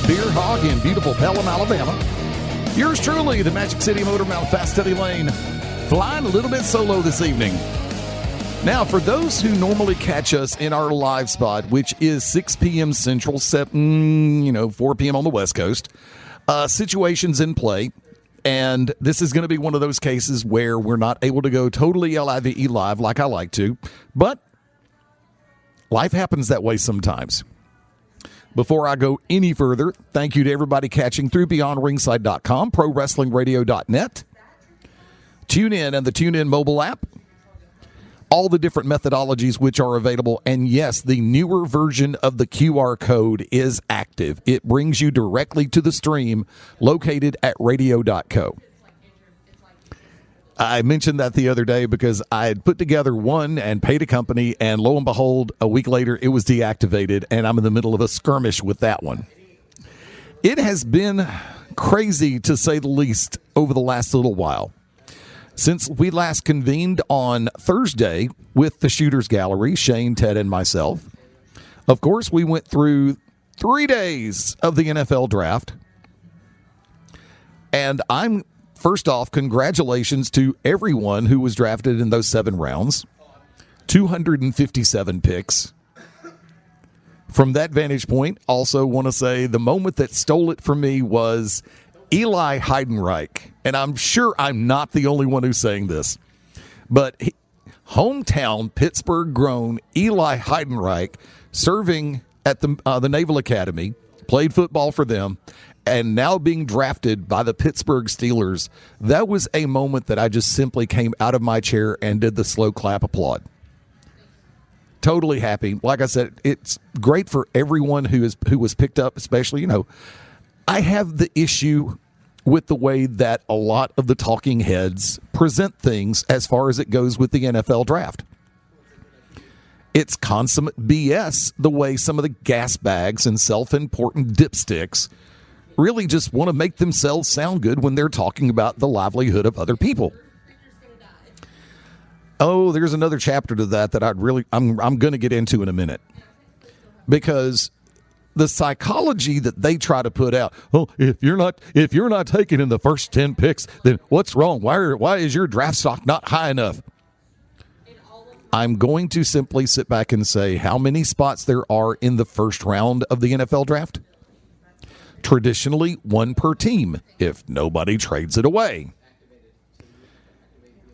Beer Hog in beautiful Pelham, Alabama. Yours truly, the Magic City Motor Mouth Fast Steady Layne, flying a little bit solo this evening. Now, for those who normally catch us in our live spot, which is 6 p.m. Central, 4 p.m. on the West Coast, situations in play. And this is going to be one of those cases where we're not able to go totally LIVE live like I like to. But life happens that way sometimes. Before I go any further, thank you to everybody catching through BeyondRingside.com, ProWrestlingRadio.net, TuneIn and the TuneIn mobile app, all the different methodologies which are available. And yes, the newer version of the QR code is active. It brings you directly to the stream located at radio.co. I mentioned that the other day because I had put together one and paid a company, and lo and behold, a week later, it was deactivated, and I'm in the middle of a skirmish with that one. It has been crazy, to say the least, over the last little while. Since we last convened on Thursday with the Shooters Gallery, Shane, Ted, and myself, of course, we went through 3 days of the NFL draft, and first off, congratulations to everyone who was drafted in those 7 rounds. 257 picks. From that vantage point, also want to say the moment that stole it from me was Eli Heidenreich. And I'm sure I'm not the only one who's saying this. But hometown Pittsburgh-grown Eli Heidenreich, serving at the Naval Academy, played football for them, and now being drafted by the Pittsburgh Steelers. That was a moment that I just simply came out of my chair and did the slow clap applaud. Totally happy. Like I said, it's great for everyone who was picked up, especially, I have the issue with the way that a lot of the talking heads present things as far as it goes with the NFL draft. It's consummate BS the way some of the gas bags and self-important dipsticks really just want to make themselves sound good when they're talking about the livelihood of other people. Oh, there's another chapter to that I'm going to get into in a minute. Because the psychology that they try to put out, if you're not taking in the first 10 picks, then what's wrong? Why is your draft stock not high enough? I'm going to simply sit back and say how many spots there are in the first round of the NFL draft. Traditionally, 1 per team, if nobody trades it away.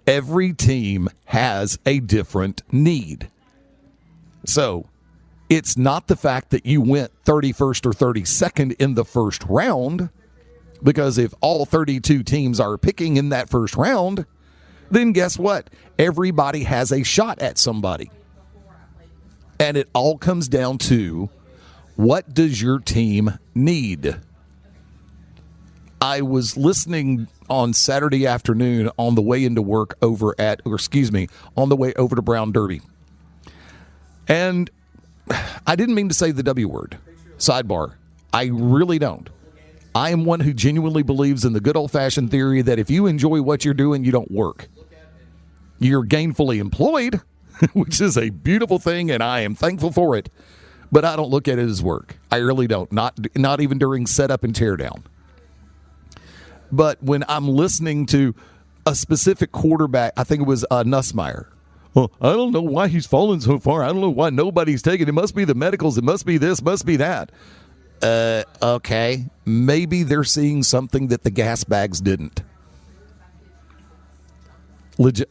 Every team has a different need. So, it's not the fact that you went 31st or 32nd in the first round, because if all 32 teams are picking in that first round, then guess what? Everybody has a shot at somebody. And it all comes down to, what does your team need? I was listening on Saturday afternoon on the way into work on the way over to Brown Derby. And I didn't mean to say the W word. Sidebar. I really don't. I am one who genuinely believes in the good old-fashioned theory that if you enjoy what you're doing, you don't work. You're gainfully employed, which is a beautiful thing, and I am thankful for it. But I don't look at it as work. I really don't. Not even during setup and teardown. But when I'm listening to a specific quarterback, I think it was Nussmeier. Well, I don't know why he's fallen so far. I don't know why nobody's taking it. It must be the medicals. It must be this, must be that. Okay. Maybe they're seeing something that the gas bags didn't.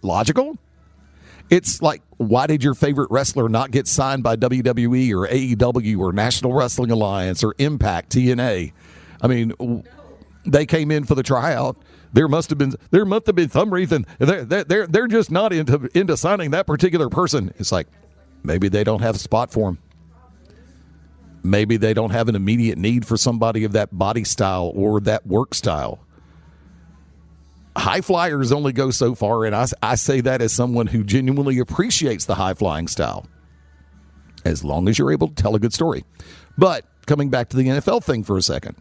Logical? It's like, why did your favorite wrestler not get signed by WWE or AEW or National Wrestling Alliance or Impact, TNA? I mean, they came in for the tryout. There must have been some reason they're just not into signing that particular person. It's like, maybe they don't have a spot for him. Maybe they don't have an immediate need for somebody of that body style or that work style. High flyers only go so far, and I say that as someone who genuinely appreciates the high-flying style, as long as you're able to tell a good story. But coming back to the NFL thing for a second,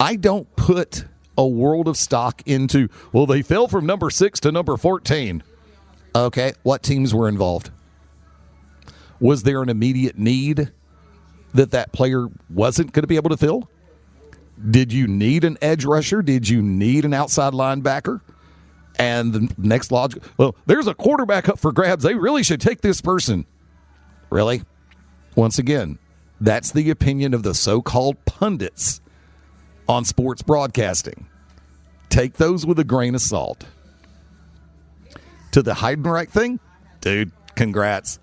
I don't put a world of stock into, well, they fell from number 6 to number 14. Okay, what teams were involved? Was there an immediate need that player wasn't going to be able to fill? Did you need an edge rusher? Did you need an outside linebacker? And the next logic, well, there's a quarterback up for grabs. They really should take this person. Really? Once again, that's the opinion of the so-called pundits on sports broadcasting. Take those with a grain of salt. To the Heidenreich thing, dude, congrats.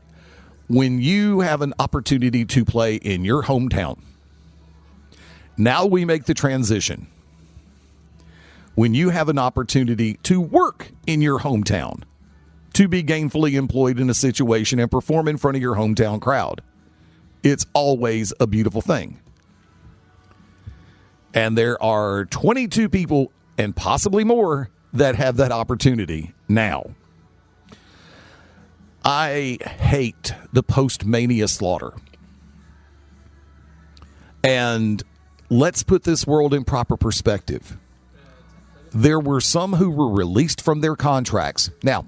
When you have an opportunity to play in your hometown, now we make the transition. When you have an opportunity to work in your hometown, to be gainfully employed in a situation and perform in front of your hometown crowd, it's always a beautiful thing. And there are 22 people and possibly more that have that opportunity now. I hate the post-mania slaughter. And let's put this world in proper perspective. There were some who were released from their contracts. Now,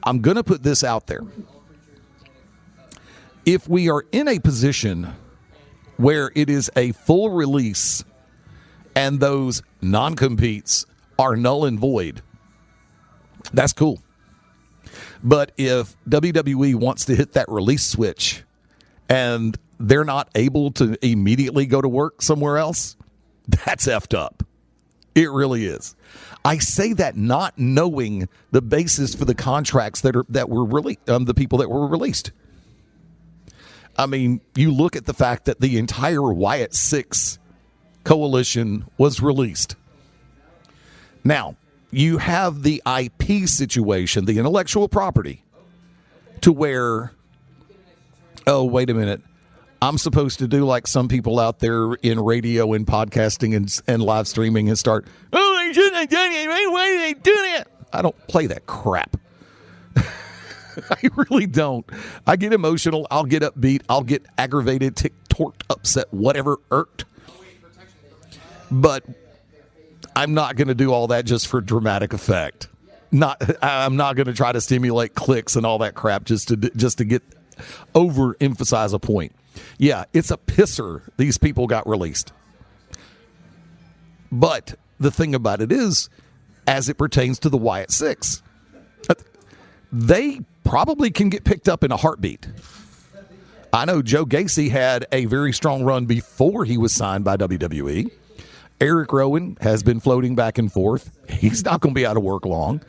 I'm going to put this out there. If we are in a position where it is a full release and those non-competes are null and void, that's cool. But if WWE wants to hit that release switch and they're not able to immediately go to work somewhere else, that's effed up. It really is. I say that not knowing the basis for the contracts that were really the people that were released. I mean, you look at the fact that the entire Wyatt 6 coalition was released. Now, you have the IP situation, the intellectual property, to where, oh, wait a minute, I'm supposed to do like some people out there in radio and podcasting and live streaming and start, oh, they shouldn't have done it. Why did they do that? I don't play that crap. I really don't. I get emotional. I'll get upbeat. I'll get aggravated, torqued, upset, whatever, irked. But I'm not going to do all that just for dramatic effect. I'm not going to try to stimulate clicks and all that crap just to get overemphasize a point. Yeah, it's a pisser these people got released. But the thing about it is, as it pertains to the Wyatt 6, they probably can get picked up in a heartbeat. I know Joe Gacy had a very strong run before he was signed by WWE. Eric Rowan has been floating back and forth. He's not going to be out of work long.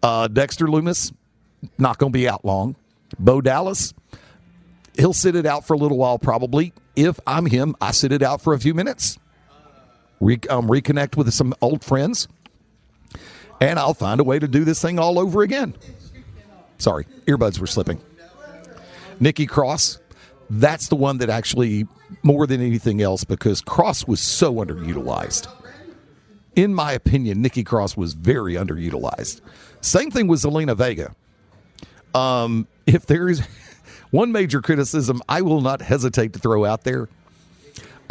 Dexter Lumis, not going to be out long. Bo Dallas, he'll sit it out for a little while probably. If I'm him, I sit it out for a few minutes. Reconnect with some old friends. And I'll find a way to do this thing all over again. Sorry, earbuds were slipping. Nikki Cross, that's the one that actually, more than anything else, because Cross was so underutilized. In my opinion, Nikki Cross was very underutilized. Same thing with Zelina Vega. If there is one major criticism I will not hesitate to throw out there,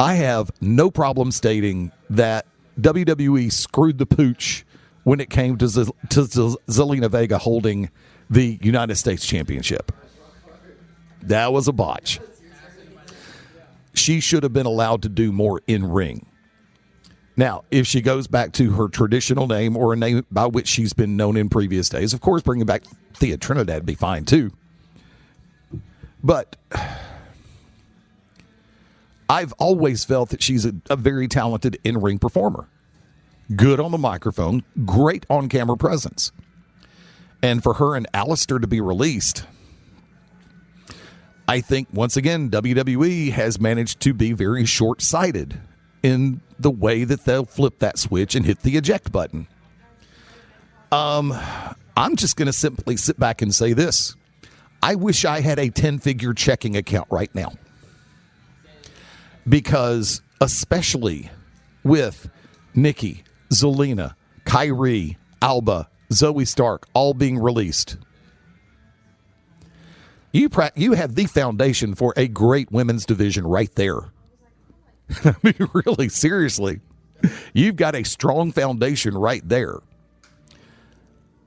I have no problem stating that WWE screwed the pooch when it came to Zelina Vega holding the United States Championship. That was a botch. She should have been allowed to do more in ring. Now, if she goes back to her traditional name or a name by which she's been known in previous days, of course, bringing back Thea Trinidad would be fine too. But I've always felt that she's a very talented in-ring performer. Good on the microphone, great on-camera presence. And for her and Alistair to be released, I think, once again, WWE has managed to be very short-sighted in the way that they'll flip that switch and hit the eject button. I'm just going to simply sit back and say this. I wish I had a 10-figure checking account right now. Because especially with Nikki, Zelina, Kyrie, Alba, Zoe Stark all being released, you have the foundation for a great women's division right there. I mean, really, seriously. You've got a strong foundation right there.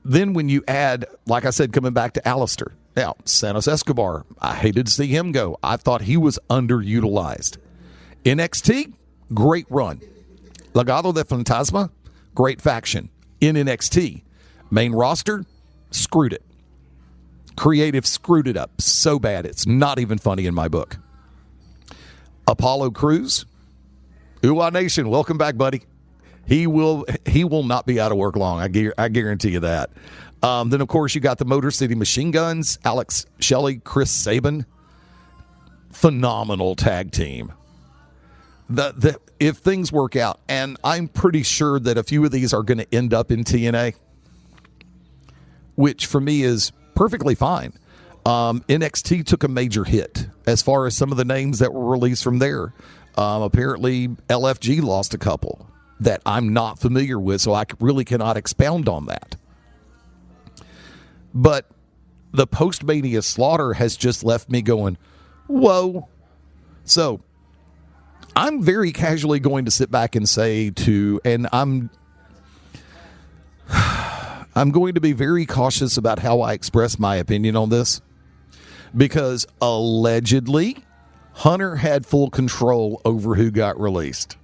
Then when you add, like I said, coming back to Alistair. Now, Santos Escobar, I hated to see him go. I thought he was underutilized. NXT, great run. Legado de Fantasma, great faction. In NXT, main roster, screwed it. Creative screwed it up so bad it's not even funny in my book. Apollo Crews, Uwa Nation, welcome back, buddy. He will not be out of work long. I guarantee you that. Then, of course, you got the Motor City Machine Guns, Alex Shelley, Chris Sabin. Phenomenal tag team. If things work out, and I'm pretty sure that a few of these are going to end up in TNA, which for me is perfectly fine. NXT took a major hit as far as some of the names that were released from there. Apparently, LFG lost a couple that I'm not familiar with, so I really cannot expound on that. But the post-Mania slaughter has just left me going, whoa. So I'm very casually going to sit back and say and I'm going to be very cautious about how I express my opinion on this, because allegedly Hunter had full control over who got released.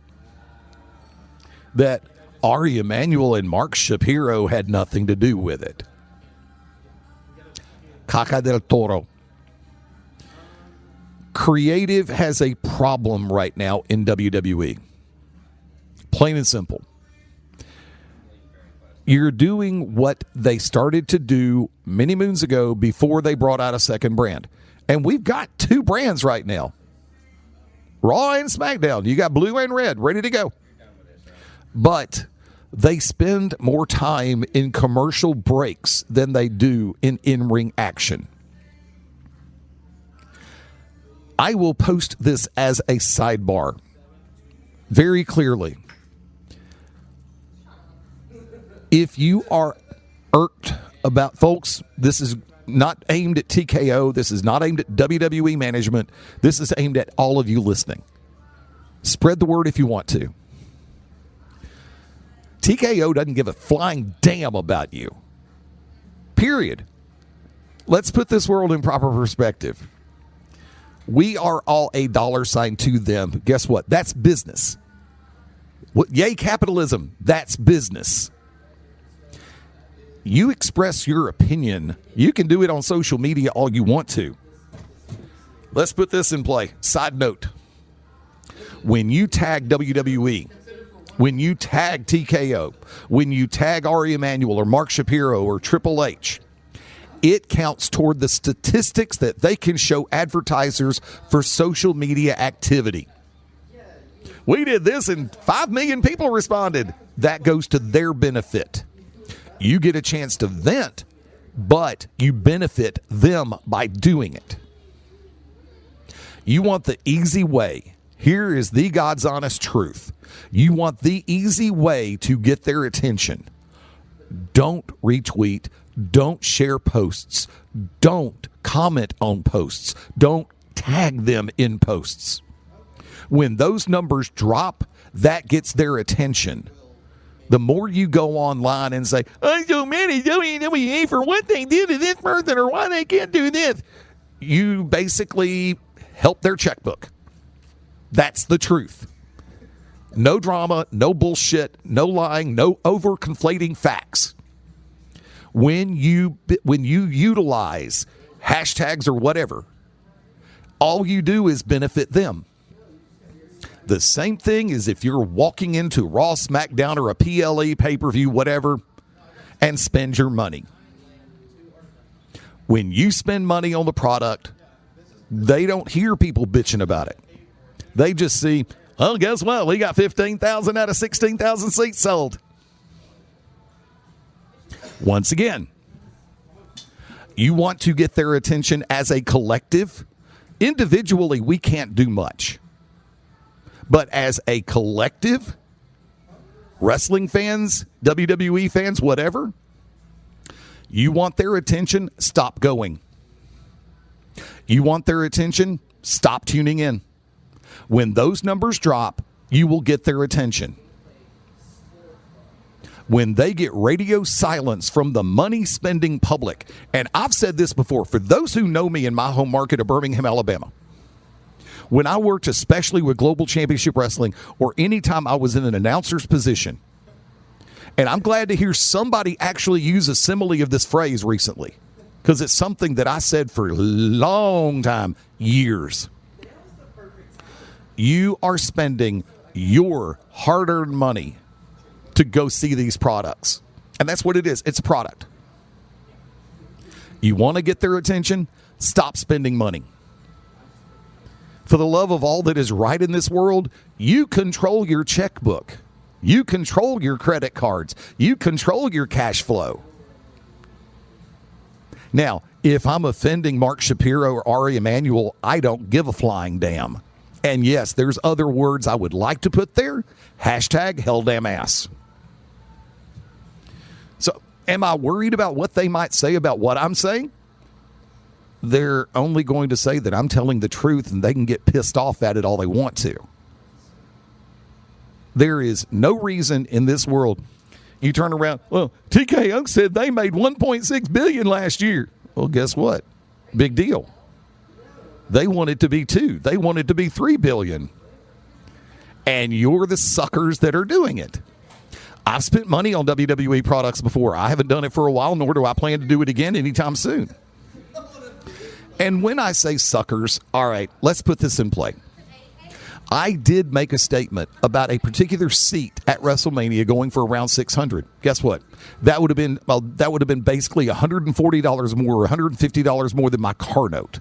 That Ari Emanuel and Mark Shapiro had nothing to do with it. Caca del Toro. Creative has a problem right now in WWE. Plain and simple. You're doing what they started to do many moons ago before they brought out a second brand. And we've got two brands right now. Raw and SmackDown. You got blue and red ready to go. But they spend more time in commercial breaks than they do in in-ring action. I will post this as a sidebar very clearly. If you are irked about, folks, this is not aimed at TKO. This is not aimed at WWE management. This is aimed at all of you listening. Spread the word if you want to. TKO doesn't give a flying damn about you. Period. Let's put this world in proper perspective. We are all a dollar sign to them. Guess what? That's business. Yay, capitalism. That's business. You express your opinion. You can do it on social media all you want to. Let's put this in play. Side note. When you tag WWE, when you tag TKO, when you tag Ari Emanuel or Mark Shapiro or Triple H, it counts toward the statistics that they can show advertisers for social media activity. We did this and 5 million people responded. That goes to their benefit. You get a chance to vent, but you benefit them by doing it. You want the easy way. Here is the God's honest truth. You want the easy way to get their attention. Don't retweet. Don't share posts. Don't comment on posts. Don't tag them in posts. When those numbers drop, that gets their attention. The more you go online and say, I'm so mad at WWE for what they did to this person or why they can't do this, you basically help their checkbook. That's the truth. No drama, no bullshit, no lying, no over-conflating facts. When you utilize hashtags or whatever, all you do is benefit them. The same thing is if you're walking into Raw, SmackDown, or a PLE, pay-per-view, whatever, and spend your money. When you spend money on the product, they don't hear people bitching about it. They just see, oh, guess what? We got 15,000 out of 16,000 seats sold. Once again, you want to get their attention as a collective. Individually, we can't do much. But as a collective, wrestling fans, WWE fans, whatever, you want their attention, stop going. You want their attention, stop tuning in. When those numbers drop, you will get their attention. When they get radio silence from the money-spending public, and I've said this before, for those who know me in my home market of Birmingham, Alabama, When I worked especially with Global Championship Wrestling, or anytime I was in an announcer's position, and I'm glad to hear somebody actually use a simile of this phrase recently, because it's something that I said for a long time, years. You are spending your hard-earned money to go see these products. And that's what it is. It's a product. You want to get their attention? Stop spending money. For the love of all that is right in this world, you control your checkbook. You control your credit cards. You control your cash flow. Now, if I'm offending Mark Shapiro or Ari Emanuel, I don't give a flying damn. And yes, there's other words I would like to put there. Hashtag hell damn ass. So, am I worried about what they might say about what I'm saying? They're only going to say that I'm telling the truth, and they can get pissed off at it all they want to. There is no reason in this world you turn around, well, TK Unk said they made $1.6 billion last year. Well, guess what? Big deal. They want it to be 2. They want it to be 3 billion. And you're the suckers that are doing it. I've spent money on WWE products before. I haven't done it for a while, nor do I plan to do it again anytime soon. And when I say suckers, all right, let's put this in play. I did make a statement about a particular seat at WrestleMania going for around $600. Guess what? That would have been basically $140 more, or $150 more than my car note.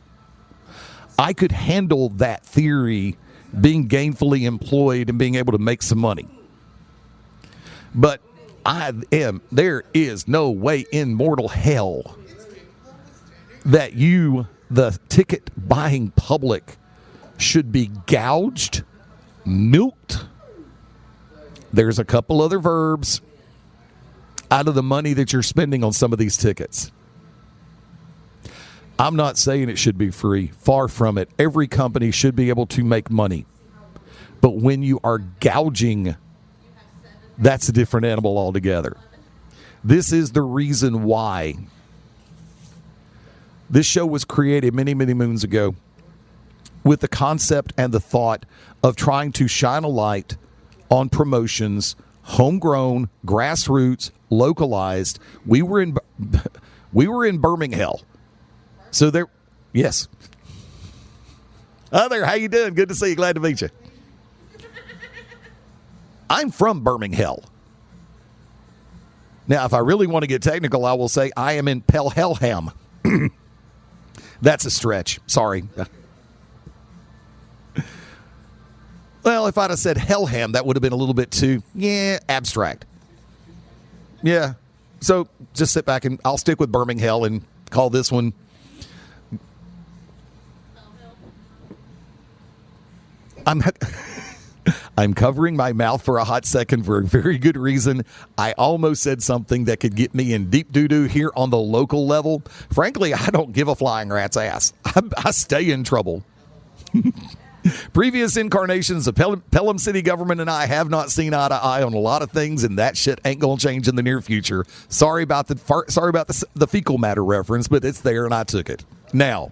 I could handle that theory being gainfully employed and being able to make some money. But there is no way in mortal hell that you, the ticket buying public, should be gouged, milked. There's a couple other verbs out of the money that you're spending on some of these tickets. I'm not saying it should be free. Far from it. Every company should be able to make money. But when you are gouging, that's a different animal altogether. This is the reason why this show was created many, many moons ago, with the concept and the thought of trying to shine a light on promotions, homegrown, grassroots, localized. We were in Birmingham. So there, yes. Hi there, how you doing? Good to see you. Glad to meet you. I'm from Birmingham. Now, if I really want to get technical, I will say I am in Pelham. That's a stretch. Sorry. Well, if I'd have said Hellham, that would have been a little bit too, abstract. Yeah. So just sit back and I'll stick with Birmingham and call this one. I'm covering my mouth for a hot second for a very good reason. I almost said something that could get me in deep doo-doo here on the local level. Frankly, I don't give a flying rat's ass. I stay in trouble. Previous incarnations of Pelham City government and I have not seen eye to eye on a lot of things, and that shit ain't gonna change in the near future. Sorry about the fecal matter reference, but it's there and I took it. Now,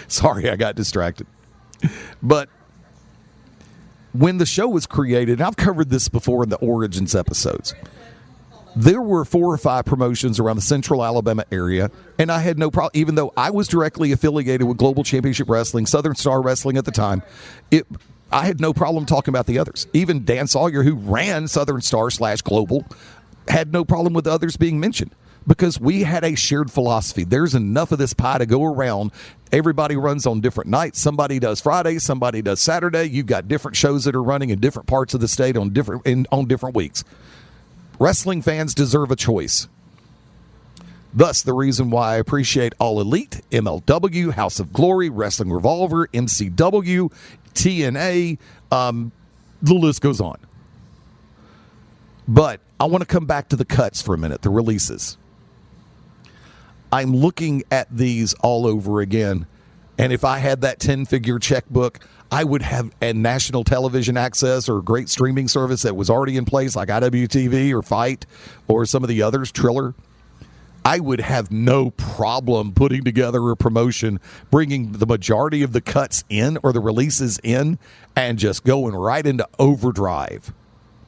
sorry, I got distracted. But when the show was created, and I've covered this before in the Origins episodes, there were 4 or 5 promotions around the central Alabama area, and I had no problem, even though I was directly affiliated with Global Championship Wrestling, Southern Star Wrestling at the time, I had no problem talking about the others. Even Dan Sawyer, who ran Southern Star / Global, had no problem with the others being mentioned, because we had a shared philosophy. There's enough of this pie to go around. Everybody runs on different nights. Somebody does Friday, somebody does Saturday. You've got different shows that are running in different parts of the state on different weeks. Wrestling fans deserve a choice. Thus, the reason why I appreciate All Elite, MLW, House of Glory, Wrestling Revolver, MCW, TNA, the list goes on. But I want to come back to the cuts for a minute, the releases. I'm looking at these all over again, and if I had that 10-figure checkbook, I would have a national television access or a great streaming service that was already in place, like IWTV or Byte or some of the others, Triller. I would have no problem putting together a promotion, bringing the majority of the cuts in or the releases in and just going right into overdrive.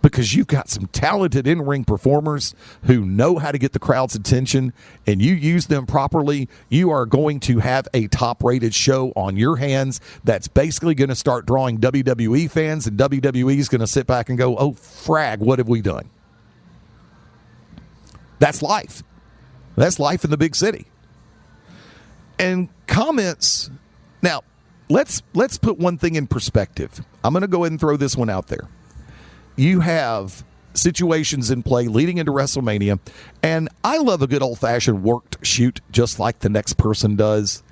Because you've got some talented in-ring performers who know how to get the crowd's attention, and you use them properly, you are going to have a top-rated show on your hands that's basically going to start drawing WWE fans, and WWE is going to sit back and go, oh, frag, what have we done? That's life. That's life in the big city. And comments, now, let's put one thing in perspective. I'm going to go ahead and throw this one out there. You have situations in play leading into WrestleMania, and I love a good old-fashioned worked shoot just like the next person does.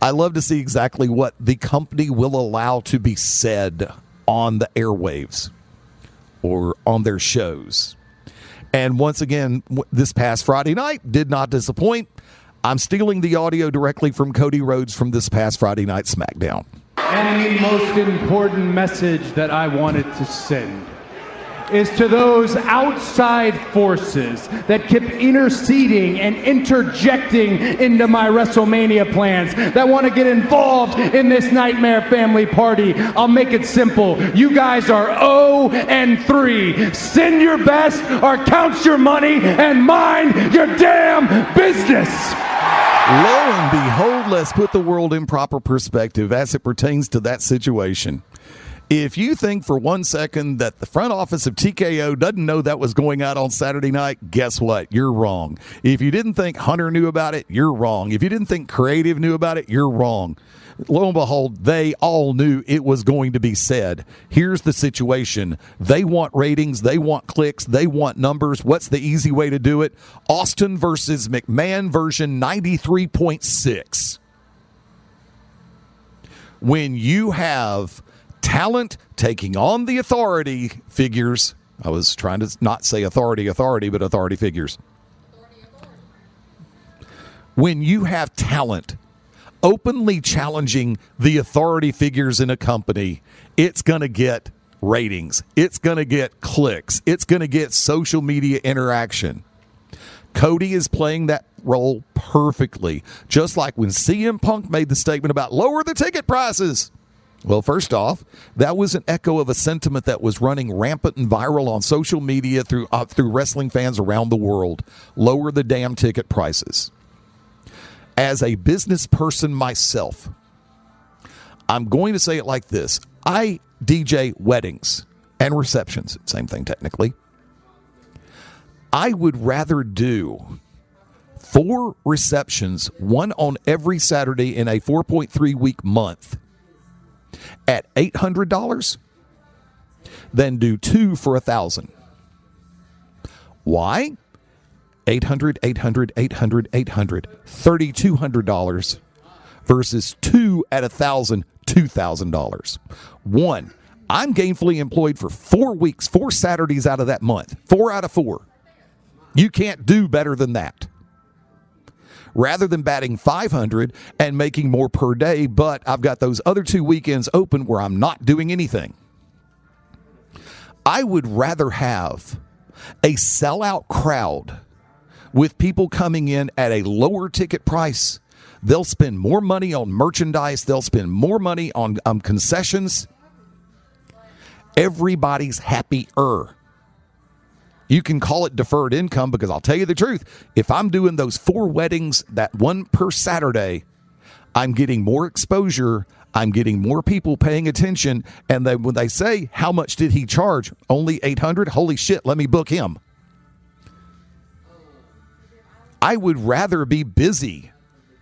I love to see exactly what the company will allow to be said on the airwaves or on their shows. And once again, this past Friday night did not disappoint. I'm stealing the audio directly from Cody Rhodes from this past Friday night SmackDown. And the most important message that I wanted to send is to those outside forces that keep interceding and interjecting into my WrestleMania plans, that want to get involved in this nightmare family party. I'll make it simple. You guys are 0-3. Send your best or count your money and mind your damn business. Lo and behold, let's put the world in proper perspective as it pertains to that situation. If you think for 1 second that the front office of TKO doesn't know that was going out on Saturday night, guess what? You're wrong. If you didn't think Hunter knew about it, you're wrong. If you didn't think Creative knew about it, you're wrong. Lo and behold, they all knew it was going to be said. Here's the situation. They want ratings. They want clicks. They want numbers. What's the easy way to do it? Austin versus McMahon version 93.6. When you have talent taking on the authority figures. I was trying to not say authority, but authority figures. When you have talent openly challenging the authority figures in a company, it's going to get ratings. It's going to get clicks. It's going to get social media interaction. Cody is playing that role perfectly. Just like when CM Punk made the statement about lower the ticket prices. Well, first off, that was an echo of a sentiment that was running rampant and viral on social media through wrestling fans around the world. Lower the damn ticket prices. As a business person myself, I'm going to say it like this. I DJ weddings and receptions. Same thing technically. I would rather do 4 receptions, one on every Saturday in a 4.3-week month, at $800 than do 2 for $1,000. Why? $800, $3,200 versus 2 at $1,000, $2,000. 1, I'm gainfully employed for 4 weeks, 4 Saturdays out of that month, 4 out of 4. You can't do better than that. Rather than batting 500 and making more per day, but I've got those other 2 weekends open where I'm not doing anything. I would rather have a sellout crowd with people coming in at a lower ticket price. They'll spend more money on merchandise. They'll spend more money on concessions. Everybody's happier. You can call it deferred income because I'll tell you the truth. If I'm doing those 4 weddings, that one per Saturday, I'm getting more exposure. I'm getting more people paying attention. And then when they say, how much did he charge? Only $800? Holy shit, let me book him. I would rather be busy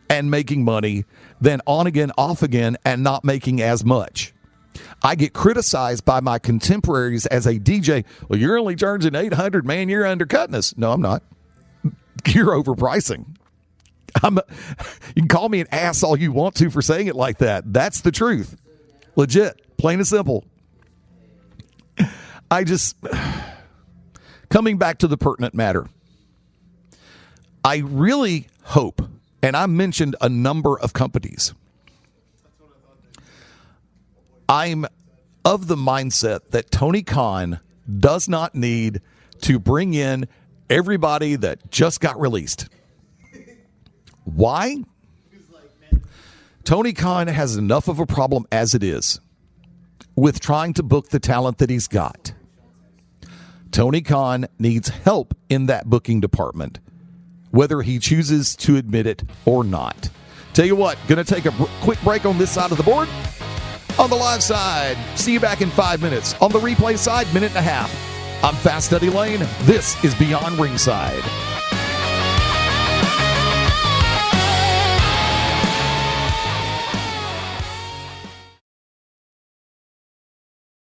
and making money than on again, off again, and not making as much. I get criticized by my contemporaries as a DJ. Well, you're only charging $800, man. You're undercutting us. No, I'm not. You're overpricing. You can call me an ass all you want to for saying it like that. That's the truth. Legit. Plain and simple. Coming back to the pertinent matter, I really hope, and I mentioned a number of companies, I'm of the mindset that Tony Khan does not need to bring in everybody that just got released. Why? Tony Khan has enough of a problem as it is with trying to book the talent that he's got. Tony Khan needs help in that booking department, whether he chooses to admit it or not. Tell you what, going to take a quick break on this side of the board. On the live side, see you back in 5 minutes. On the replay side, minute and a half. I'm Fast Eddie Layne. This is Beyond Ringside.